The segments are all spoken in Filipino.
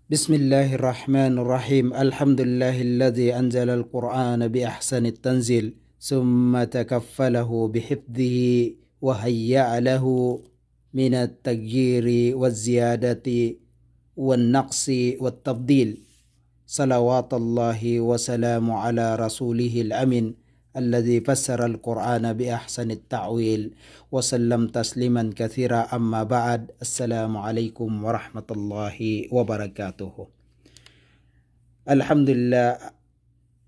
بسم الله الرحمن الرحيم الحمد لله الذي أنزل القرآن بأحسن التنزيل ثم تكفله بحفظه وهيأ له من التغيير والزيادة والنقص والتبديل صلوات الله وسلام على رسوله الأمين الذي فسر القرآن بأحسن التعويل وسلم تسليما كثيرا أما بعد السلام عليكم ورحمة الله وبركاته. Alhamdulillah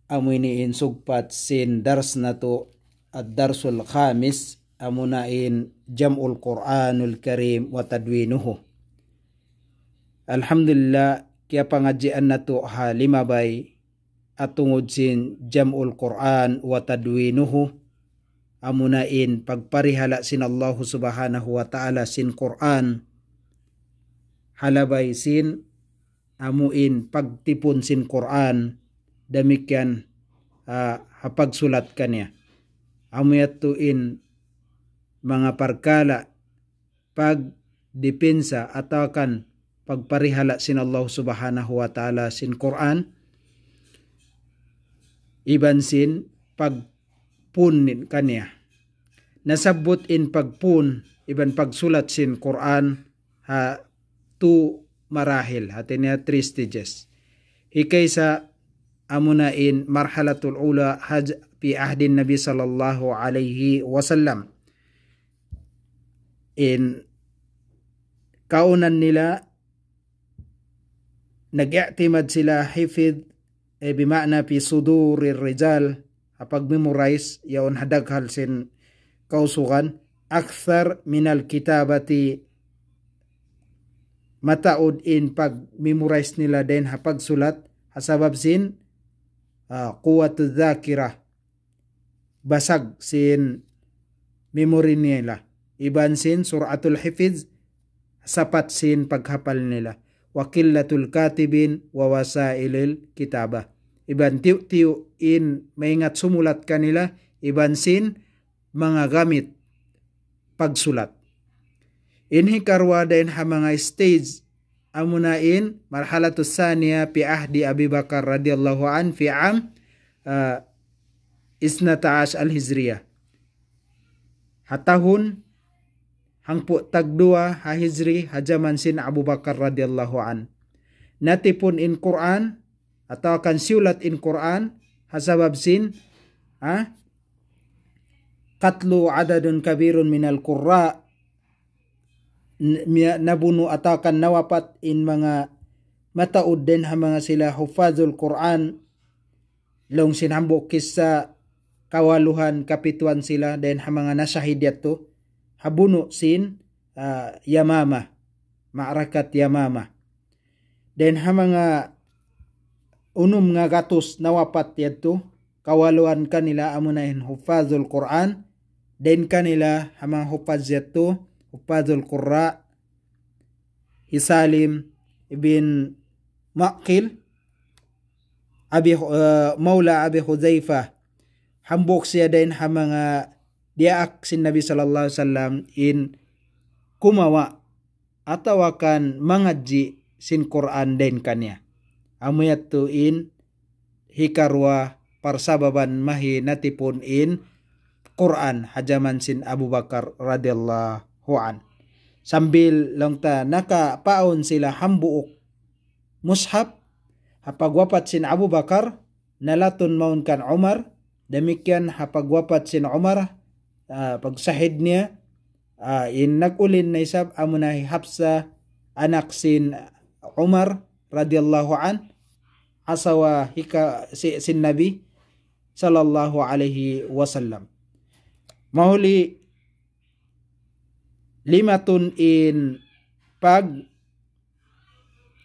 amuni in sugpat sin dars na to ad-darsul khamis amunain jam'ul Qur'anul Karim wa tadwinuhu. Alhamdulillah kaya pangajian na to ha lima bay atungod sin jam'ul Qur'an wa tadwinuhu amunain pagparihala sin Allah subhanahu wa ta'ala sin Qur'an halabay sin amuin pagtipon sin Qur'an demikian hapagsulat kanya amuyatuin mga parkala pagdepensa atau kan pagparihala sin Allah subhanahu wa ta'ala sin Qur'an iban sin pagpunin kanya nasabot in pagpun iban pagsulat sin Quran ha tu marahil hatinya 3 stages hikay sa amunain marhalatul ula haj fi ahdin Nabi sallallahu alaihi wasallam in kaunan nila nag-i'timad sila hifid bima'na fi sudurir rijal apag memorize yaon hadaghal sin kausugan akthar minal kitabati mataud in pag memorize nila din hapag sulat hasabab sin quwwatud dhakira basag sin memory nila iban sin suratul hifiz sapat sin paghapal nila wa qillatul katibin wa wasailil kitabah iban tiu in maingat sumulat kanila iban sin mga gamit pagsulat inhi karwa din ha mga stage amunain marhalatus saniya fi ahdi Abi Bakar radhiyallahu an fi am 12 al-hijriyah hatahun hangpo tagdua ha hijri hajaman sin Abu Bakar radhiyallahu an natipun in Quran atau akan siulat in Quran hasabab sin katlu adadun kabirun minal qurra nabunu atau akan nawapat in mga mataud din ha mga sila hufazul Quran long sinhambo kisa kawaluhan kapituan sila din ha mga nasahidiyat to habuno sin Yamama ma'rakat Yamama den ha mga unum nga gatos nawapat yadto kawaluan kanila amunahin hufazul Quran den kanila ha mga hufaz yadto hufazul Qurra Hisalim ibn Maqil Maula Abi Hudzaifah hambok siya din ha mga diaak sin Nabi sallallahu alaihi wasallam in kumawa atawakan mangadji sin Quran din kanya amuyat tu in hikarwa parsababan mahi natipun in Quran hajaman sin Abu Bakar radhiyallahu an sambil lang ta nakapaon sila hambuok mushaf hapagwapat sin Abu Bakar nalatun maun kan Umar demikian hapagwapat sin Umar pagsahid niya in nagulin na isab amunahi Hafsa anak sin Umar radhiyallahu an asawa hika sin Nabi sallallahu alaihi wasallam mahuli limatun in pag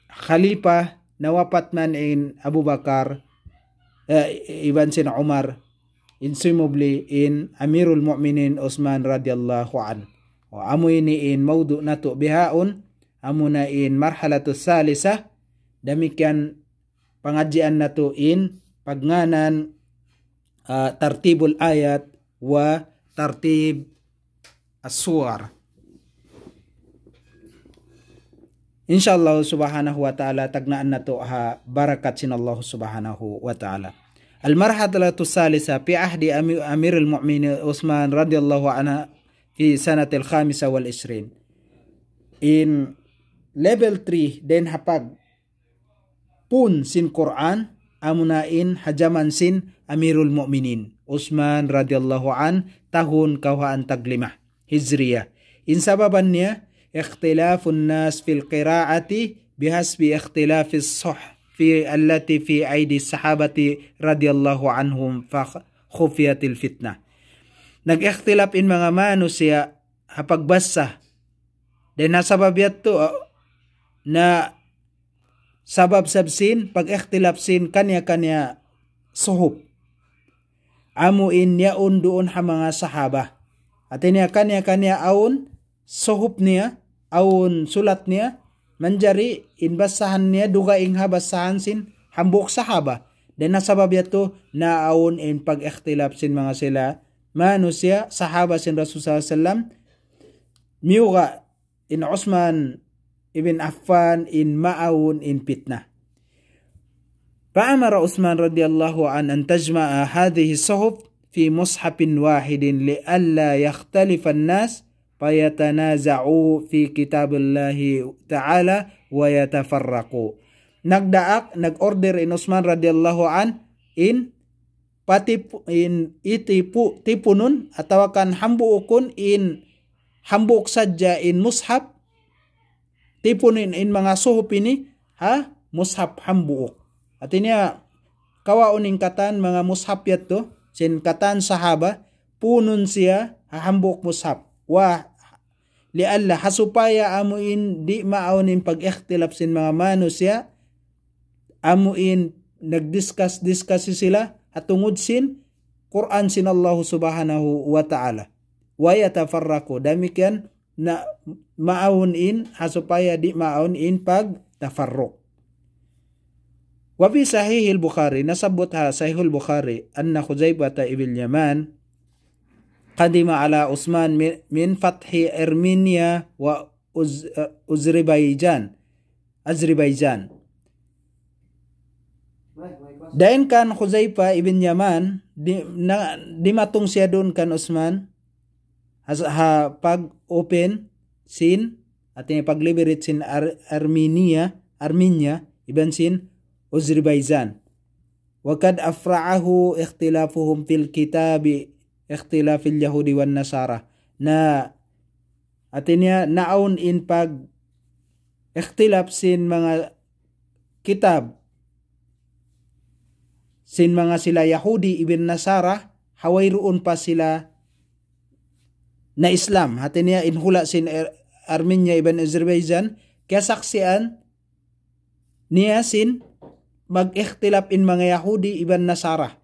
khalifah nawapat man in Abu Bakar iban sin Umar insumubli in Amirul Mu'minin Utsman radhiyallahu an wa amoy ni in mawdu nato bihaon amuna in marhalatus salisah demikian pangajian nato in pagnganan tartibul ayat wa tartib as-suwar Insyaallah subhanahu wa ta'ala tagnaan nato ha barakat sinallahu subhanahu wa ta'ala. Al-marhalatu salisa fi ahdi Amirul Mu'minin Utsman radhiyallahu anhu fi sanatil khamisa wal isrin. In level 3 den hapag pun sin Quran amunain hajaman sin Amirul Mu'minin Utsman radhiyallahu an tahun kawaan taglimah Hijriyah. In sababannya ikhtilafun nas fil qiraati bihasbi ikhtilafis في التي في أيدي الصحابة رضي الله عنهم فخفيت الفتنة. Nag-ikhtilaf in mga manusia hapagbasa. Dan nasabab yato na sabab sabsin pag-ikhtilaf sin kanya-kanya suhub. Amuin yaun doon ha mga sahaba. At niya kanya-kanya aun suhub niya, aun sulat niya, manjari inbasahan niya duga ing habasahan sin hambuk sahaba. Dan nasabab yato na aun in pag-ikhtilaf sin mga sila manusia sahaba sin Rasulullah sallam miuga in Utsman ibn Affan in ma'aun in fitnah. فأمر عثمان رضي الله عنه أن تجمع هذه الصحف في مصحف واحد لئلا يختلف الناس فيتنازعوا في كتاب الله تعالى ويتفرقوا. Nagdaak, nag-order in Utsman radhiyallahu an in tipunun atawa kan hambuukun in hambuk sadya in mushaf tipunin in mga suhop ini ha mushaf hambuuk. At niya kawauning katan mga mushaf yato sin katan sahaba punun siya hambuk mushaf wa lialla hasupaya amuin di maaunin pag-ikhtilaf sin mga manusia amuin nagdiscuss sila at tungod sin Quran sin Allah subhanahu wa ta'ala wa yatafarraqu damikian na maaunin hasupaya di maaunin pag tafarruq. Wa fi sahih al-Bukhari nasabut ha sahih al-Bukhari anna Khuzaifah ibn Yaman qadima ala Utsman min fathi Armenia wa Azerbaijan. Dain kan Khuzaifah ibn Yaman di matong siya doon kan Utsman ha pag open sin at pag liberate sin Armenia ibn sin Azerbaijan. Wa kad afra'ahu ikhtilafuhum fil kitabi ikhtilafil Yahudi wan Nasara na atinya naon in pag ikhtilaf sin mga kitab sin mga sila Yahudi ibn Nasara hawayroon pa sila na Islam atinya inhula sin Armenia ibn Azerbaijan kaya saksian niya sin mag-ikhtilaf in mga Yahudi ibn Nasara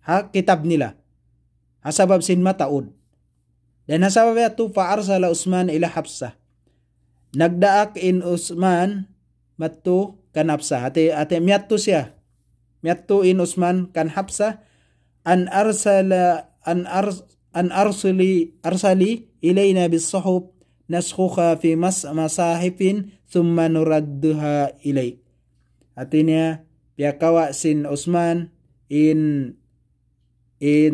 ha kitab nila asabab sin mataud. Dan asabab ito faarsala Utsman ila Hafsa. Nagdaak in Utsman matto kan Hafsa. Ate miyatto siya. Miyatto in Utsman kan Hafsa an arsali ilayna bis-suhuf naskhuha fi masahifin thumma nuradduha ilayk. Artinya piyakawa sin Utsman in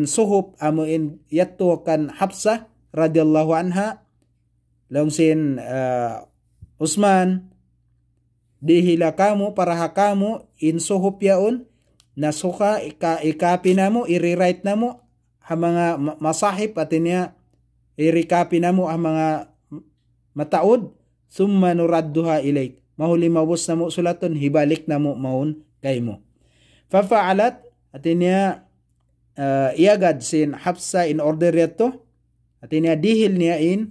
suhub amo in yatto kan Hafsa radhiyallahu anha long sin Utsman dihila kamu paraha kamu in suhub yaon nasuka ikapi namo i-rewrite namo ha mga masahib atinya i-recopy namo ang mga mataod summa nuradduha ilayk mahuli mawus namo sulaton hibalik namo maun kay mo fafa'alat atinya iagad sin Hafsa in order yato at niya dihil niya in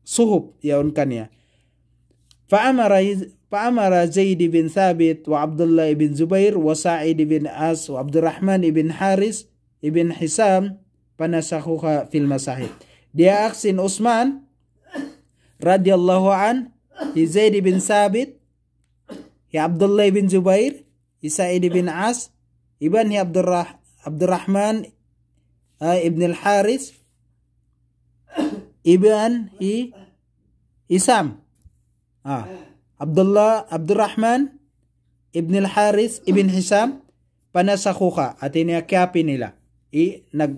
suhub yaon kanya. Fa'amara Zaid bin Thabit wa Abdullah ibn Zubair wa Sa'id ibn As wa Abdurrahman ibn Haris ibn Hisam panasakhuha fil masahib. Dia aksin Utsman radhiyallahu an Zaid bin Thabit ya Abdullah ibn Zubair Sa'id ibn As ibn Abdurrahman ibn al-Haris ibn Hisam Abdurrahman ibn al-Haris ibn Hisam panasakhuka at iniakyapi nila.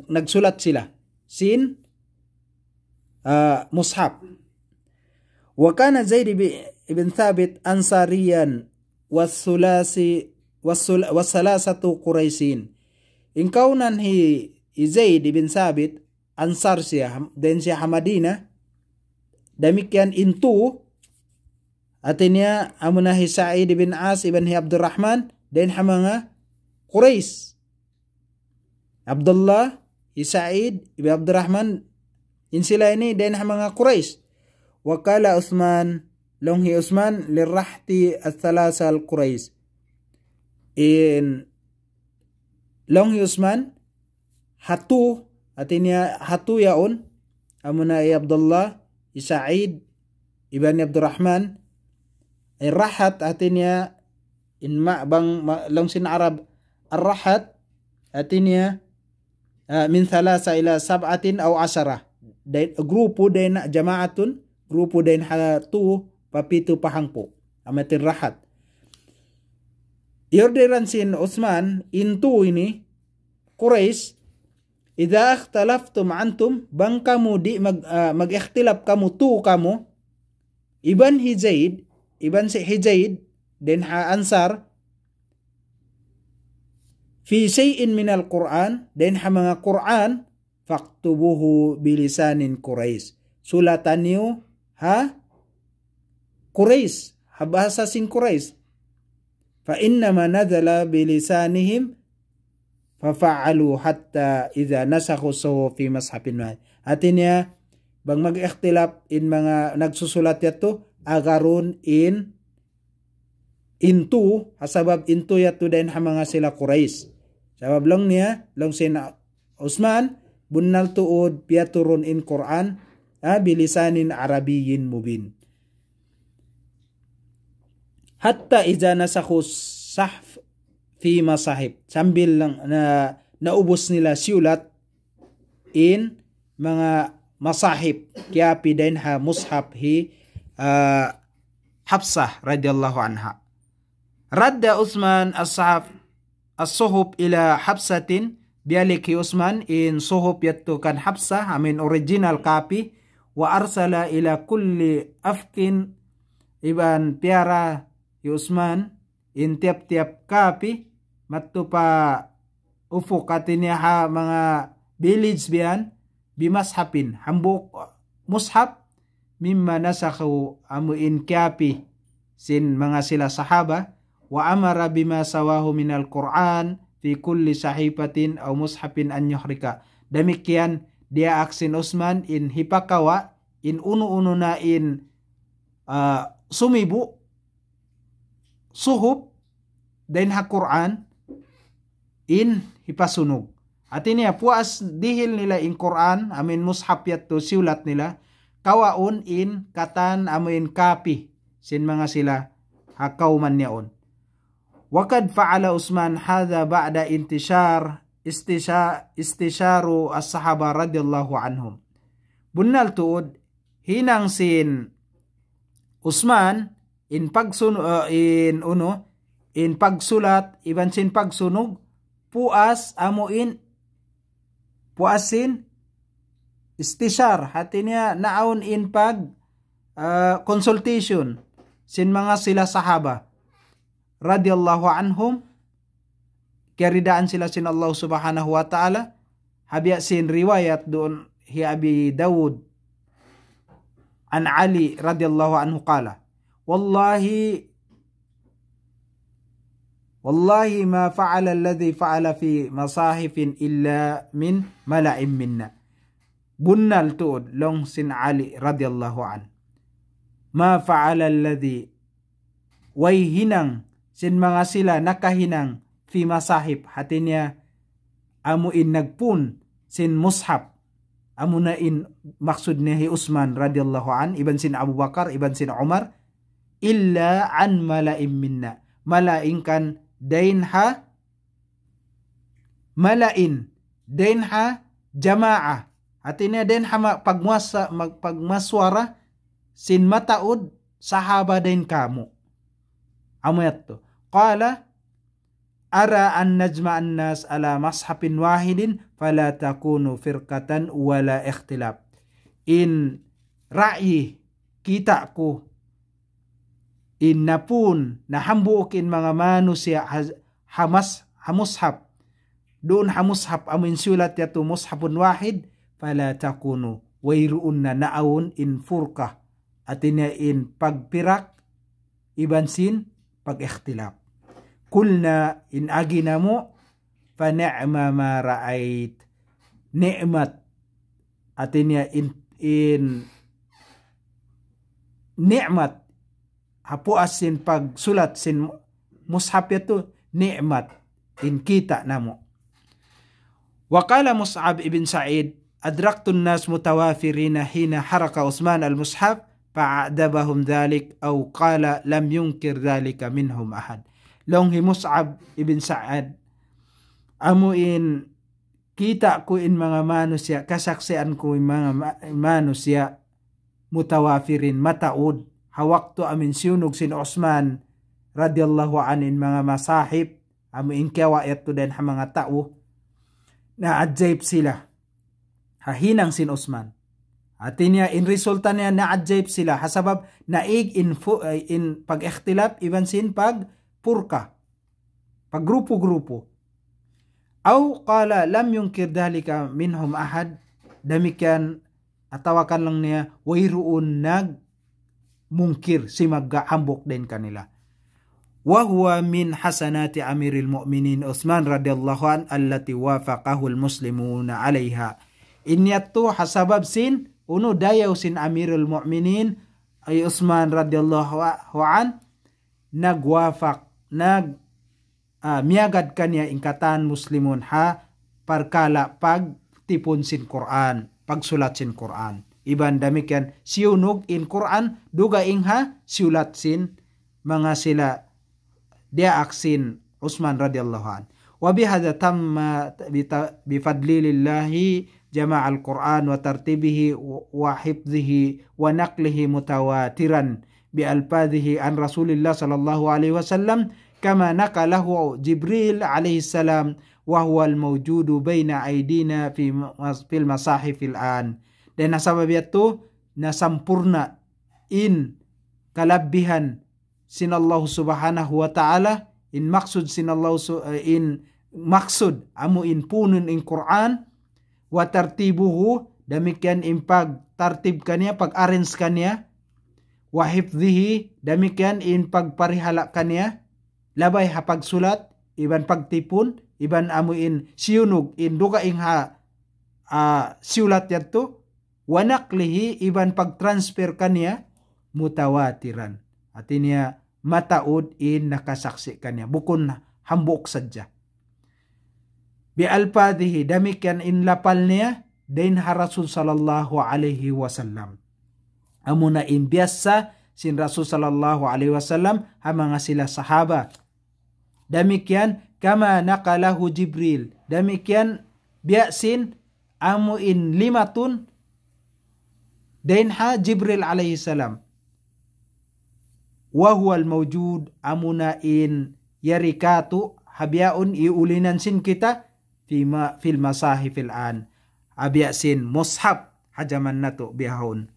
Nagsulat sila. Sin mushaf. Wa kana Zaid ibn Thabit ansariyan wasalasatu Quraisyin. Ingkaunan hi Zaid ibn Thabit ansar siya, then siya Hamadina. Demikian intu atinya amuna hi Sa'id ibn As ibn hi Abdurrahman dan hamanga Quraisy. Abdullah hi Sa'id ibn Abdurrahman insila ini dan hamanga Quraisy. Wakala Utsman longhi Utsman lirahti al-thalasa al-Quraisy. In longhi Utsman hatu atinya hatu yaun amuna ay Abdullah Sa'id ibn Abdurrahman ay rahat atinya in bang long sin Arab ar-rahat atinya min thalasa ila sab'atin aw asara grupo din jamaatun grupo din hatu papitu pahangpo amatin rahat. Iorderan sin Utsman intu ini Quraisy idza ikhtalaftum antum bang kamu di mag-ikhtilaf kamu tu kamu iban Hijaid iban si Hijaid dan ansar fi shay'in min al-Quran dan mga Quran faktubuhu bilisanin Quraisy sulataniu ha Quraisy bahasa sin Quraisy fa innama nazala bilisanihim fafa'alu hatta idza nasakhu fi mashafin ma. Artinya bang mag-ikhtilaf in mga nagsusulat yato agarun intu hasabab intu yato din mga sila Quraisy. Sabab lang niya lang sin Utsman bunnal tuod piaturun in Quran bilisanin Arabiyyin mubin. Hatta idza nasakhu sahf fi masahib sambil lang na naubos nila siulat in mga masahib kaya pidain ha mushaf hi Hafsah radhiyallahu anha. Radda Utsman as-sahaf as-suhub ila Hafsatin bialik hi Utsman in suhub yattu kan Hafsah amin original copy wa arsala ila kulli afkin iban piara hi Utsman in tiap-tiap copy matto pa ufuk atinya ha mga village biyan bimashapin hambuk mushaf mimma nasakhu amu in kapi sin mga sila sahaba wa amara bima sawahu minal Quran fi kulli sahifatin aw mushafin an yuhrika. Demikian dia aksin Utsman in hipakawa in unu-unu na in sumibu suhub dan ha Quran in hipasunog. At ini puas dihil nila in Quran amin mushaf yato siulat nila kawaun in katan amin kapi sin mga sila hakauman niyaon. Wakad fa'ala Utsman hadha ba'da istisharu as-sahaba radhiyallahu anhum. Bunnal tuod hinang sin Utsman in pagsulat iban sin pagsunog puas puasin istishar hatinya naon in pag consultation sin mga sila sahaba radhiyallahu anhum keridaan sila sin Allah subhanahu wa ta'ala habya sin riwayat doon hi Abi Dawud an Ali radhiyallahu anhu qala wallahi ma fa'ala alladhi fa'ala fi masahifin illa min mala'im minna. Bunnal tuod long sin Ali radhiyallahu an. Ma fa'ala alladhi way hinang sin mga sila nakahinang fi masahib hatinya amuin nagpun sin mushaf amunain maksud ni Utsman radhiyallahu an iban sin Abu Bakar iban sin Umar illa an mala'im minna. Malain kan dainha malain dainha jamaah artinya dainha pagmaswara sin mataud sahaba dain kamu Amayat to. Qala ara an najma'an nas ala mashafin wahidin fala takunu firqatan wala ikhtilaf. In ra'yi kita ko in napun na hambuokin mga manusia hamushab doon hamushab amin sulat yato mushafun wahid fala takunu wayruun na naawon in furqa atin in pagpirak ibansin pag-ikhtilaf. Kulna in agina mo fa ni'ma ma ra'ait ni'mat atin in ni'mat hapuas sin pagsulat sin mushaf yato ni'mat in kita namo. Wa qala Mus'ab ibn Sa'id adraktu an-nas mutawafirina hina haraka Utsman al-mushaf fa'adabahum dhalik aw qala lam yunkir dhalika minhum ahad. Long hi Mus'ab ibn Sa'id amuin kita ko in mga manusia kasaksian ko in mga manusia mutawafirin mataud hawakto amin siunog sin Utsman radiyallahu anin mga masahib amuin kawa yato den ha mga tao na adjaib sila hahinang sin Utsman atin niya in resulta niya na adjaib sila hasabab naig in pag-ikhtilaf iban sin pag purka pag grupo-grupo aw qala lam yunkir dhalika minhum ahad damikian atawakan lang niya wayruun nag mungkir si magahambok din kanila. Wa huwa min hasanati amiril mu'minin Utsman radhiyallahu an allati wafaqahu almuslimuna 'alayha. Inyatto hasabab sin uno dayaw sin amirul mu'minin ay Utsman radhiyallahu an nagwafaq miyagad kanya ingkatan muslimun ha parkala pag tipon sin Quran pagsulat sin Quran. Iban damikian siunog in Quran duga ingha siulat sin mga sila dia aksin Utsman radhiyallahu an. Wa bihadza tamma bi fadlillahi jama' al-Quran wa tartibihi wa hifdhihi wa naqlihi mutawatiran bi alfadhihi an Rasulillah sallallahu alaihi wasallam kama naqalahu Jibril alaihi salam wa huwa al-mawjudu baina aydina fil masahif al-an. Dan nasabab yato nasampurna in kalabihan sin Allah subhanahu wa ta'ala in maksud sin Allah in maksud amu in punun in Quran wa tartibuhu demikian in pag tartib kanya pag arrange kanya wa hifdhihi demikian in pagparihala kanya labay ha pagsulat iban pagtipon iban amu in siunog in duga ingha siulat yato wa naqlihi iban pag-transfer kanya mutawatiran atinya mataud in nakasaksi kanya bukon hambok sadya bi alfadhihi damikian in lapal niya dain ha Rasul sallallahu alaihi wasallam amuna in biasa sin Rasul sallallahu alaihi wasallam ha mga sila sahaba damikian kama naqalahu Jibril damikian biasin amu in limatun dain ha Jibril alaihi salam wa huwa al-mawjud amuna in yarikatu habyaun iulinan sin kita fil masahif al-an abyasin mushaf hajaman nato bihon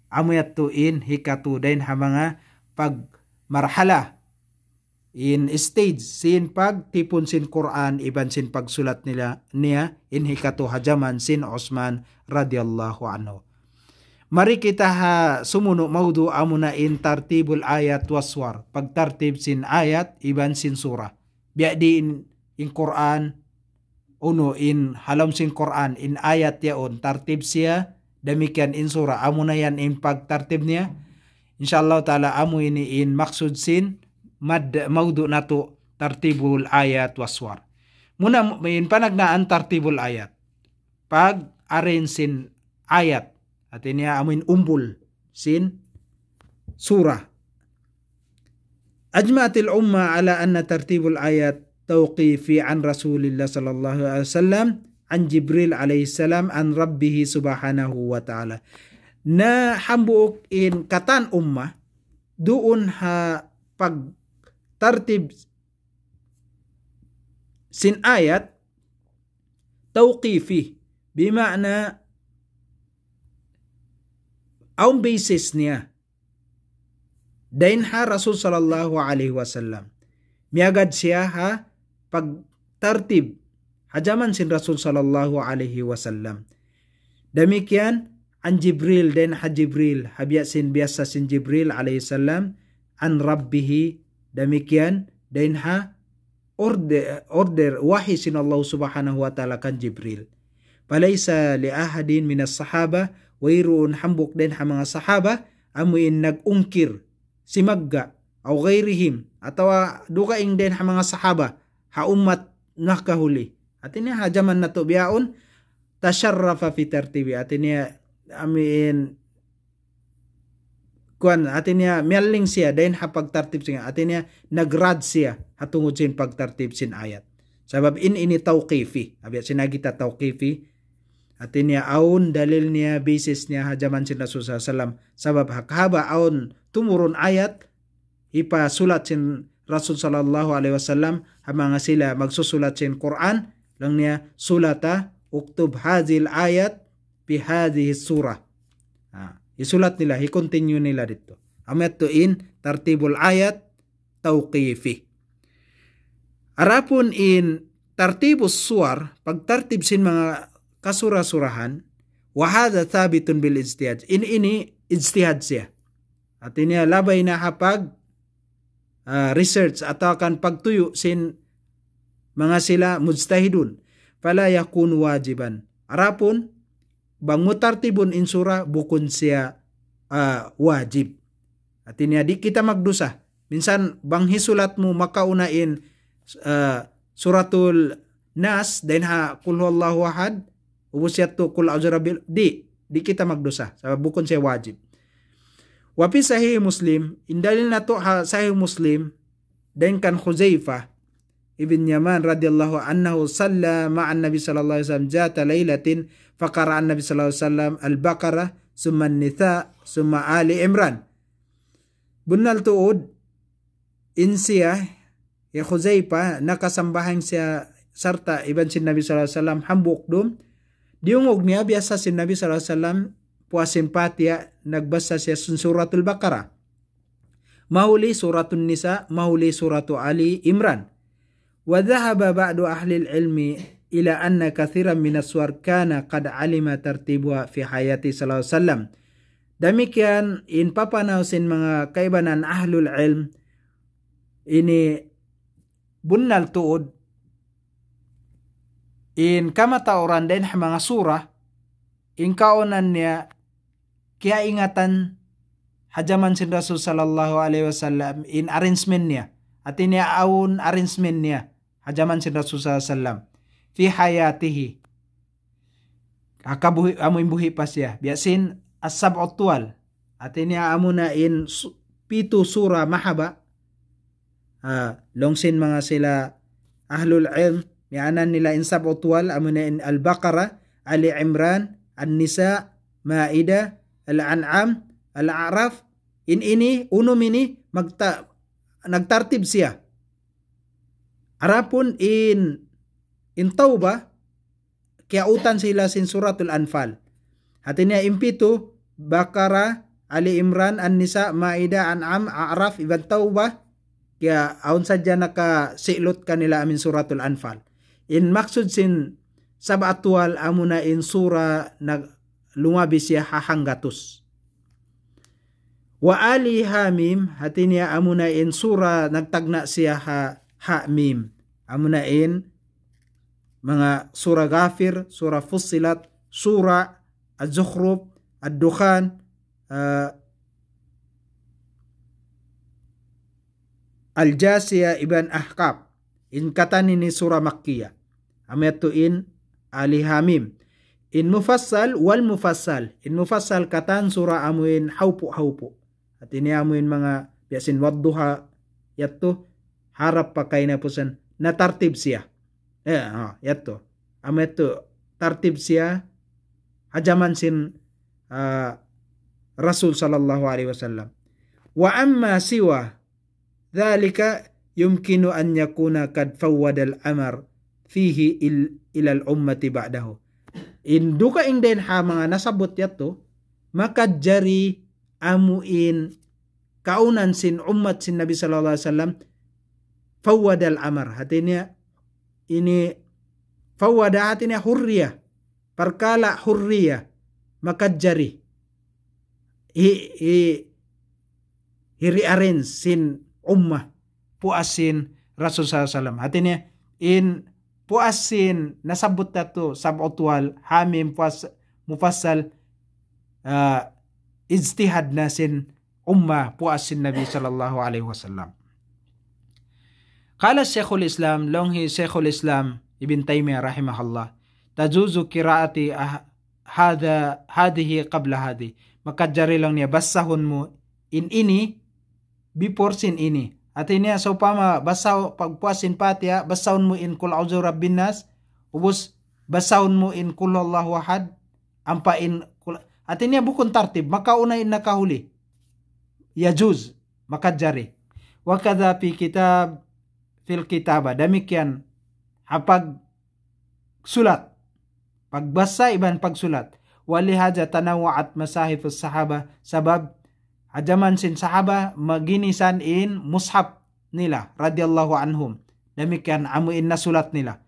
amuyat to in hikatu dain ha mga pag marhala in stage sin pag tipon sin Quran iban sin pagsulat niya in hikatu hajaman sin Utsman radhiyallahu anhu. Mari kita sumuno maudu amuna in tartibul ayat waswar. Pagtartib sin ayat iban sin surah. Biya di in Quran uno in halam sin Quran in ayat yaon tartib siya demikian in surah amuna yan in pagtartib niya. Insyaallah taala amu ini in maksud sin maudu nato tartibul ayat waswar. Muna in panagnaan tartibul ayat. Pag arrange sin ayat artinya amin umbul sin surah. Ajma'atil umma ala anna tartibul ayat tawqifi an Rasulillah sallallahu alaihi wasallam an Jibril alaihi salam an Rabbih subhanahu wa ta'ala. Na hambuok in katan umma doon ha pag tartib sin ayat tawqifi bima'na ang basis niya dainha Rasul sallallahu alaihi wasallam. Miagad siya ha pagtartib hajaman sin Rasul sallallahu alaihi wasallam. Demikian an Jibril dan Jibril habya sin biasa sin Jibril alaihi salam an rabbihi. Demikian dainha order wahyi sin Allah subhanahu wa ta'ala kan Jibril. Palaysa li ahadin minas sahaba wayroon hambok din ha mga sahaba amuin nag-ungkir si magga o gairihim atau dukaing din ha mga sahaba ha umat nakahuli. Atinya hajaman na to biyaon tasharrafa fi tartibi. Atinya amin kuan atinya mialing siya dahin ha pagtartib siya. Atinya nagrad siya hatungod sin pagtartib sin ayat. Sabab ini tawqifi. Abiyat sinagita tawqifi. Atinya aun dalil niya basis niya hajaman sin Rasul sallallahu alaihi wasallam. Sabab hakhaba aun tumurun ayat ipa sulat sin Rasul sallallahu alaihi wasallam hamanga sila magsusulat sin Quran lang niya sulata uktub hazil ayat fi hadhihi surah. Isulat nila, i-continue nila dito. Amet to in tartibul ayat tawqifi. Arapun in tartibus suwar pagtartib sin mga kasurah-surahan wa hadha thabitun bil ijtihad. Ini ijtihad siya. At ini labay na hapag research atau akan pagtuyo sin mga sila mujtahidun. Fala yakun wajiban. Arapun bang mutartibun in surah bukun siya wajib. At ini di kita magdusa. Minsan bang hisulat mo makaunain suratul Nas dan ha kul huwallahu ahad ubus yatu kul a'udzu di kita magdusa sabab bukun siya wajib. Wa fi sahih Muslim indalil na to ha sahih Muslim dan kan Khuzaifah ibn Yaman radhiyallahu anhu salla ma'an Nabi sallallahu alaihi wasallam jata lailatin faqara an Nabi sallallahu alaihi wasallam al-Baqarah summa an-Nisa summa Ali Imran. Bunal tuod insiya ya Khuzaifah nakasambahan siya sarta iban sin Nabi sallallahu alaihi wasallam hambuk dum diungog niya biasa sin Nabi sallallahu alaihi wasallam puasin patia nagbasa siya suratul Baqarah mahuli suratul Nisa mahuli suratul Ali Imran. Wa dhahaba ba'du ahli al-ilmi ila anna kathiran min as-suwar kana qad alima tartibuha fi hayati sallallahu alaihi wasallam. Demikian in papanaw sin mga kaibanan ahlul ilm ini bunnal tuod in kamatauran din mga surah in kaunan niya kaya ingatan hajaman sin Rasul sallallahu alaihi wasallam in arrangement niya at ini aun arrangement niya hajaman sin Rasul sallallahu alaihi wasallam fi hayatihi akabuhi amoy buhi pa siya biasin as-sab'ut tuwal at ini amuna in pitu surah mahaba longsin mga sila ahlul ilm mianan nila in sab'ut tuwal amuna in al-Baqarah Ali Imran An-Nisa Ma'idah Al-An'am Al-A'raf in ini unum ini nagtartib siya. Arapun in Taubah kiautan sila sin suratul Anfal. At niya impito Baqarah Ali Imran An-Nisa Ma'idah An'am A'raf iban Taubah kaya aun sadya nakasilot kanila amin suratul Anfal. In maksud sin sabatwal amuna in sura nag lumabis siya hahanggatus. Wa Ali Hamim hatinya amuna in sura nagtagna siya Hamim. Amuna in mga sura Ghafir, sura Fussilat, sura Az-Zukhruf, Ad-Dukhan, Al-Jasiyah ibn Ahqaf. In katan ni sura Makkiyah. Ametu in Ali Hamim. In mufassal wal mufassal. In mufassal katan sura amuin haupu. At ini amuin mga biasin wadduha yatto harap pakay na pusan na tartib siya. Yatto. Ametu tartib siya hajaman sin Rasul sallallahu alaihi wasallam. Wa amma siwa dhalika yumkinu an yakuna kad fawwada al-amr fihi ila al-ummati ba'dahu. Induka ingden ha mga nasabot yato, makadjari amuin kaunan sin ummat sin Nabi sallallahu alaihi wasallam fawwada al-amr. Hatinya ini fawwada hatinya hurriya, perkala hurriya makadjari rearrange sin ummah puasin Rasul sallallahu alaihi wasallam. Hatinya in puasin nasabot tato sab'utwal hamim mufassal ijtihad na sin ummah puasin Nabi sallallahu alaihi wasallam. Qala Sheikhul Islam, longhi Sheikhul Islam Ibn Taymiyyah rahimahullah, tajuzu qiraati hadhihi qabla hadhi. Makadjari lang niya basahon mo ini before sin ini. At niya so pama basaw pagpuasin patiya basahon mo in kul a'udzu rabbin nas, ubos basahon mo in kul huwallahu ahad, ampain kul. At niya bukon tartib makauna in nakahuli yajuz makadjari. Wa kadha fi kitab fil kitaba, demikian hapag sulat pagbasa iban pagsulat. Walihaja tanawa'at masahifus sahaba, sabab hajaman sin sahaba maginisan in mushaf nila radhiyallahu anhum, demikian amuin nasulat nila.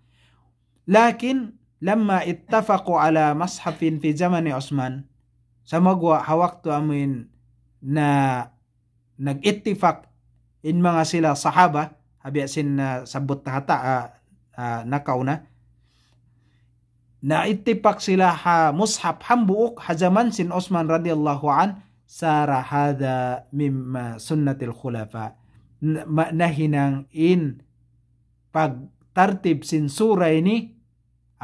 Lakin lamma ittafaqu ala mashafin fi zamani Utsman, samagwa hawaktu amuin na nag-ittifaq in mga sila sahaba habi sin sabot hata nakauna na ittipak sila ha mushaf hambuok hajaman sin Utsman radhiyallahu an, sara hada mimma sunnatil khulafa, nahinang in pagtartib sin sura ini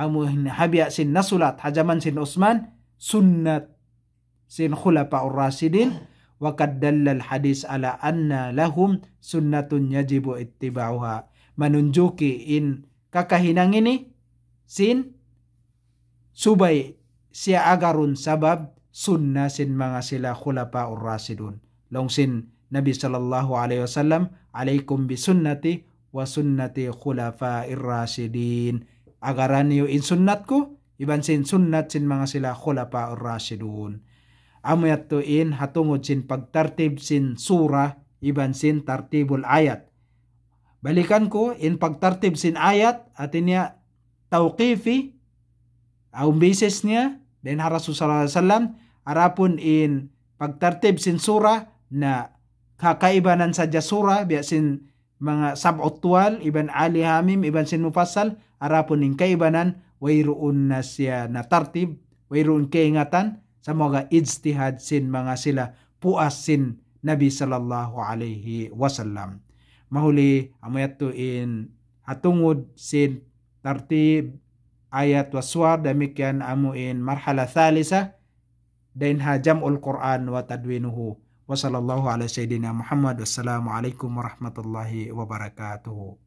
amuhin habya sin nasulat hajaman sin Utsman sunnat sin khulafa ar-rasidin. Wa qad dalla al-hadis ala anna lahum sunnatun yajibu ittiba'uha, manunjuki in kakahinang ini sin subay siya agarun sabab sunnah sin mga sila khulafa ur-rasidun. Long sin Nabi sallallahu alaihi wasallam, alaikum bi sunnati wa sunnati khulafa ir-rasidin. Agaran niyo in sunnat ko, iban sin sunnat sin mga sila khulafa ur-rasidun. Amayat to in hatungod sin pagtartib sin surah, iban sin tartibul ayat. Balikan ko in pagtartib sin ayat atin niya tawqifi ang basis niya then Rasul sallallahu alaihi wasallam arapun in pagtartib sin surah na kakaibanan sadya surah biya sin mga sab'utwal iban ali hamim iban sin mufassal, arapun in kaibanan wayroon na siya na tartib, wayroon kaingatan sa mga ijtihad sin mga sila puas sin Nabi sallallahu alaihi wasallam. Mahuli amayat to in hatungod sin tartib ayat waswar, demikian amuin marhala thalisa dain jam'ul Quran wa tadwinuhu. Wa sallallahu ala sayyidina Muhammad. Wassalamu alaikum warahmatullahi wabarakatuh.